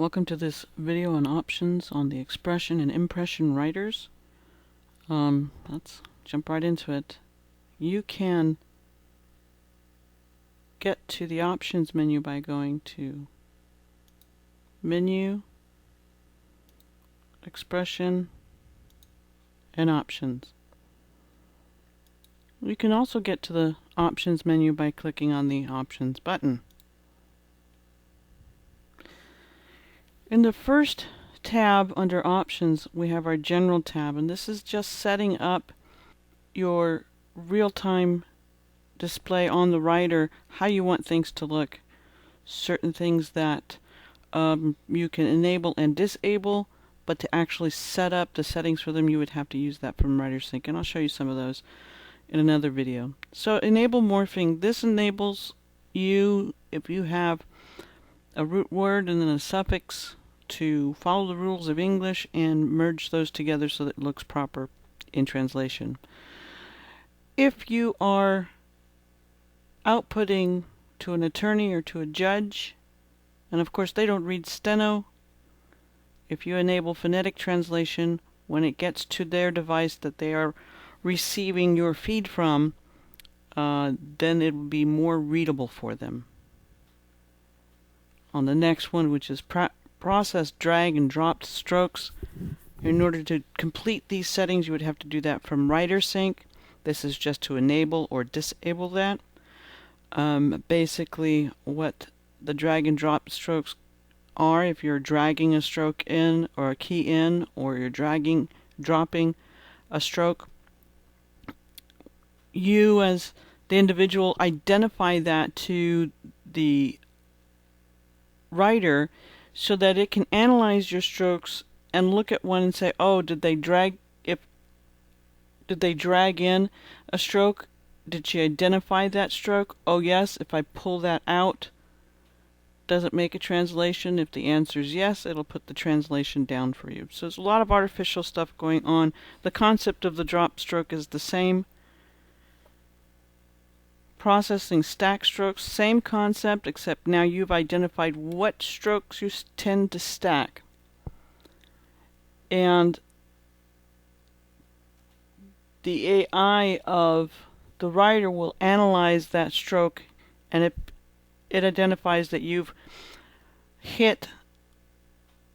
Welcome to this video on options on the Xpression and impression writers. Let's jump right into it. You can get to the options menu by going to Menu, Xpression, and Options. You can also get to the Options menu by clicking on the Options button. In the first tab under Options, we have our General tab, and this is just setting up your real-time display on the writer, how you want things to look. Certain things that you can enable and disable, but to actually set up the settings for them, you would have to use that from WriterSync, and I'll show you some of those in another video. So enable morphing. This enables you, if you have a root word and then a suffix, to follow the rules of English and merge those together so that it looks proper in translation. If you are outputting to an attorney or to a judge, and of course they don't read steno, if you enable phonetic translation, when it gets to their device that they are receiving your feed from, then it will be more readable for them. On the next one, which is process drag and drop strokes. In order to complete these settings, you would have to do that from WriterSync. This is just to enable or disable that. Basically, what the drag and drop strokes are, if you're dragging a stroke in or a key in, or you're dropping a stroke, you as the individual identify that to the writer so that it can analyze your strokes and look at one and say, oh, did they drag in a stroke? Did she identify that stroke? Oh yes, if I pull that out, does it make a translation? If the answer is yes, it'll put the translation down for you. So there's a lot of artificial stuff going on. The concept of the drop stroke is the same. Processing stack strokes, same concept, except now you've identified what strokes you tend to stack. And the AI of the writer will analyze that stroke, and it identifies that you've hit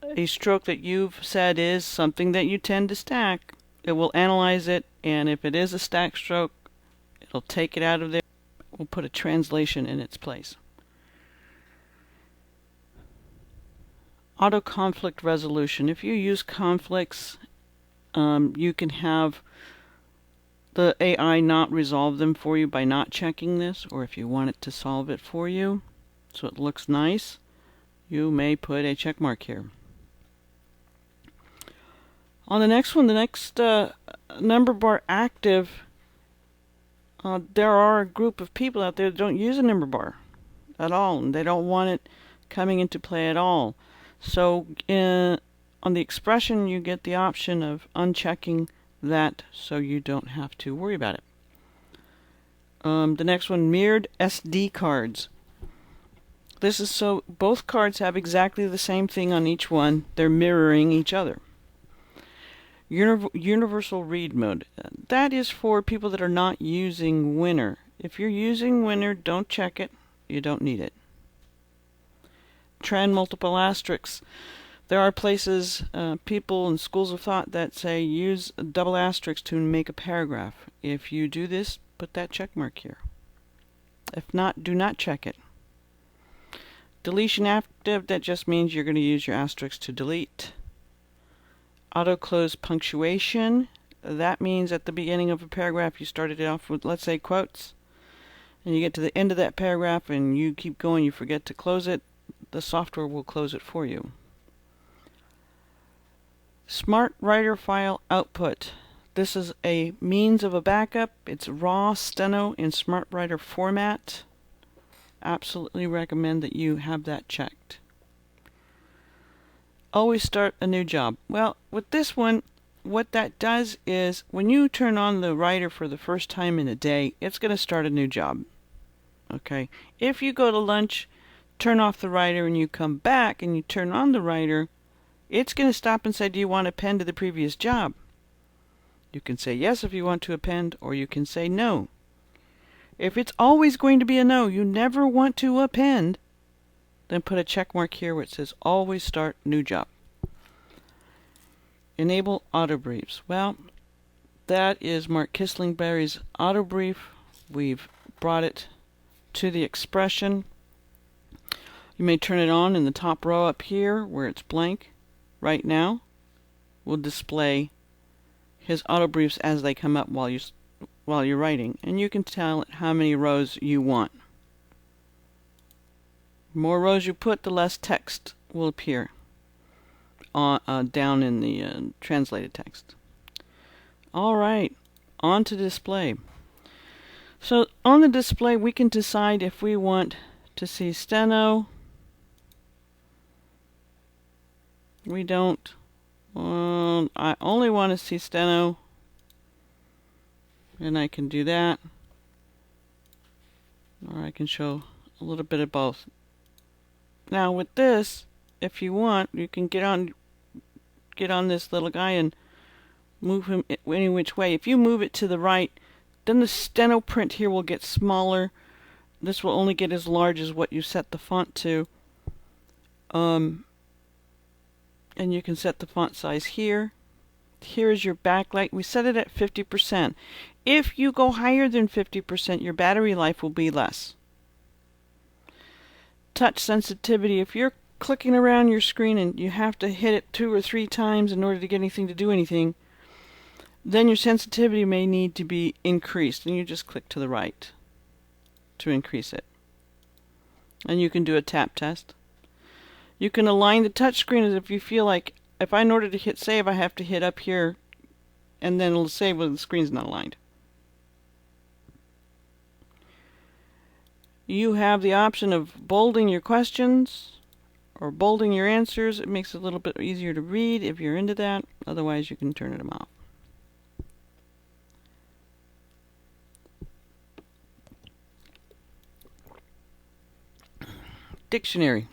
a stroke that you've said is something that you tend to stack. It will analyze it, and if it is a stack stroke, it'll take it out of there. We'll put a translation in its place. Auto conflict resolution. If you use conflicts, you can have the AI not resolve them for you by not checking this, or if you want it to solve it for you so it looks nice, you may put a check mark here. On the next one, the next number bar active, there are a group of people out there that don't use a number bar at all, and they don't want it coming into play at all. So on the Xpression, you get the option of unchecking that so you don't have to worry about it. The next one, mirrored SD cards. This is so both cards have exactly the same thing on each one. They're mirroring each other. Universal read mode. That is for people that are not using Winner. If you're using Winner, don't check it. You don't need it. Trend multiple asterisks. There are places, people and schools of thought that say use a double asterisk to make a paragraph. If you do this, put that check mark here. If not, do not check it. Deletion active, that just means you're going to use your asterisk to delete. Auto close punctuation, that means at the beginning of a paragraph you started it off with, let's say, quotes, and you get to the end of that paragraph and you keep going, you forget to close it, the software will close it for you. Smart Writer File Output. This is a means of a backup. It's raw steno in Smart Writer format. Absolutely recommend that you have that checked. Always start a new job. Well, with this one, what that does is when you turn on the writer for the first time in a day, it's going to start a new job. Okay. If you go to lunch turn off the writer and you come back and you turn on the writer, it's going to stop and say, do you want to append to the previous job? You can say yes if you want to append, or you can say no. If it's always going to be a no, you never want to append, then put a check mark here where it says always start new job. Enable auto briefs. Well, that is Mark Kislingberry's auto brief. We've brought it to the Xpression. You may turn it on in the top row up here where it's blank. Right now, we'll display his auto briefs as they come up while you're writing, and you can tell it how many rows you want. The more rows you put, the less text will appear down in the translated text. All right, on to display. So on the display, we can decide if we want to see steno. We don't. I only want to see steno, and I can do that, or I can show a little bit of both. Now with this, if you want, you can get on this little guy and move him any which way. If you move it to the right, then the steno print here will get smaller. This will only get as large as what you set the font to. And you can set the font size here. Here is your backlight. We set it at 50%. If you go higher than 50%, your battery life will be less. Touch sensitivity. If you're clicking around your screen and you have to hit it 2 or 3 times in order to get anything to do anything, then your sensitivity may need to be increased, and you just click to the right to increase it. And you can do a tap test. You can align the touchscreen as if you feel like, in order to hit save, I have to hit up here, and then it'll save when the screen's not aligned. You have the option of bolding your questions or bolding your answers. It makes it a little bit easier to read if you're into that. Otherwise, you can turn them off. Dictionary.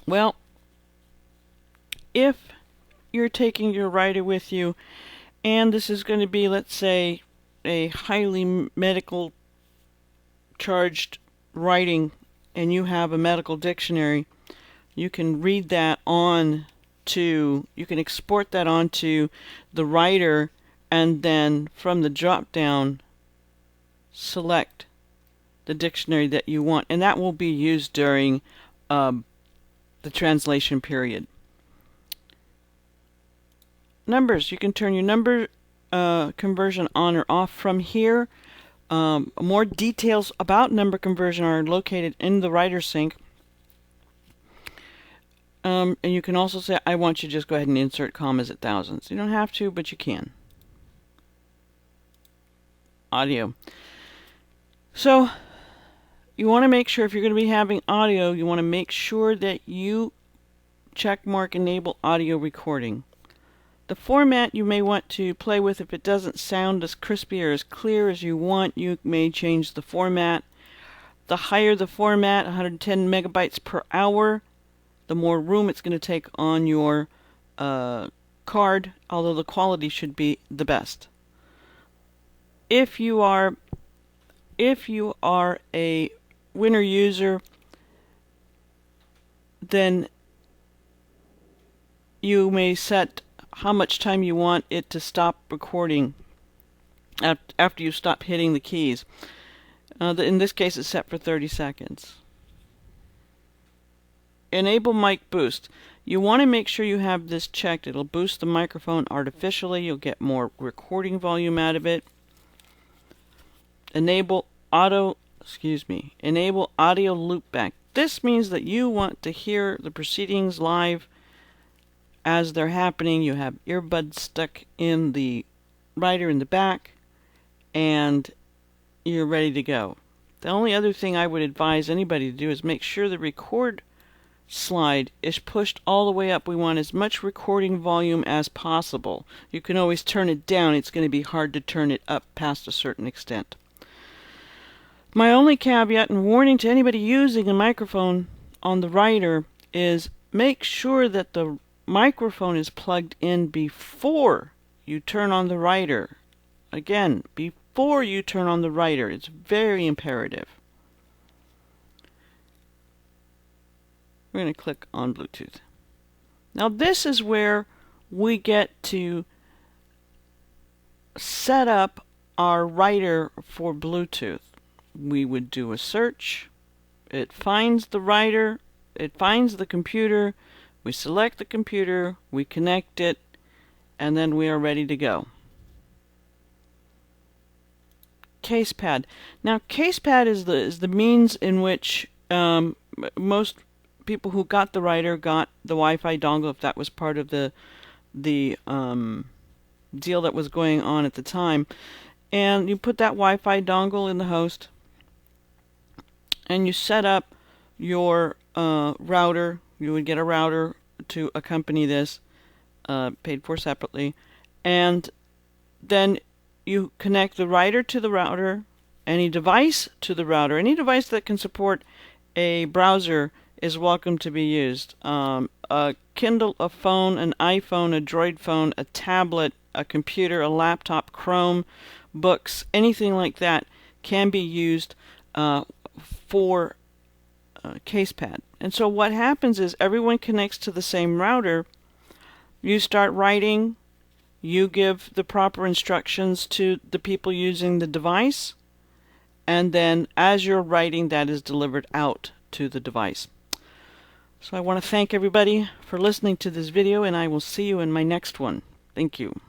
Well, if you're taking your writer with you, and this is going to be, let's say, a highly medical charged writing, and you have a medical dictionary, you can read that you can export that onto the writer, and then from the drop down select the dictionary that you want, and that will be used during the translation period. Numbers. You can turn your number conversion on or off from here. More details about number conversion are located in the writer sync. And you can also say, I want you to just go ahead and insert commas at thousands. You don't have to, but you can. Audio. So you want to make sure, if you're going to be having audio, you want to make sure that you check mark enable audio recording. The format you may want to play with, if it doesn't sound as crispy or as clear as you want, you may change the format. The higher the format, 110 megabytes per hour, the more room it's going to take on your card, although the quality should be the best. If you are a Winner user, then you may set how much time you want it to stop recording after you stop hitting the keys. In this case, it's set for 30 seconds. Enable mic boost. You want to make sure you have this checked. It'll boost the microphone artificially. You'll get more recording volume out of it. Enable audio loopback. This means that you want to hear the proceedings live as they're happening. You have earbuds stuck in the writer in the back, and you're ready to go. The only other thing I would advise anybody to do is make sure the record slide is pushed all the way up. We want as much recording volume as possible. You can always turn it down. It's going to be hard to turn it up past a certain extent. My only caveat and warning to anybody using a microphone on the writer is make sure that the microphone is plugged in before you turn on the writer. Again, before you turn on the writer. It's very imperative. We're going to click on Bluetooth. Now this is where we get to set up our writer for Bluetooth. We would do a search. It finds the writer. It finds the computer. We select the computer. We connect it. And then we are ready to go. CasePad. Now CasePad is the means in which most people who got the writer got the Wi-Fi dongle, if that was part of the deal that was going on at the time. And you put that Wi-Fi dongle in the host, and you set up your router. You would get a router to accompany this, paid for separately, and then you connect the writer to the router, any device to the router. Any device that can support a browser is welcome to be used. A Kindle, a phone, an iPhone, a Droid phone, a tablet, a computer, a laptop, Chrome, books, anything like that can be used for CasePad. And so what happens is everyone connects to the same router. You start writing. You give the proper instructions to the people using the device, and then as you're writing, that is delivered out to the device. So I want to thank everybody for listening to this video, and I will see you in my next one. Thank you.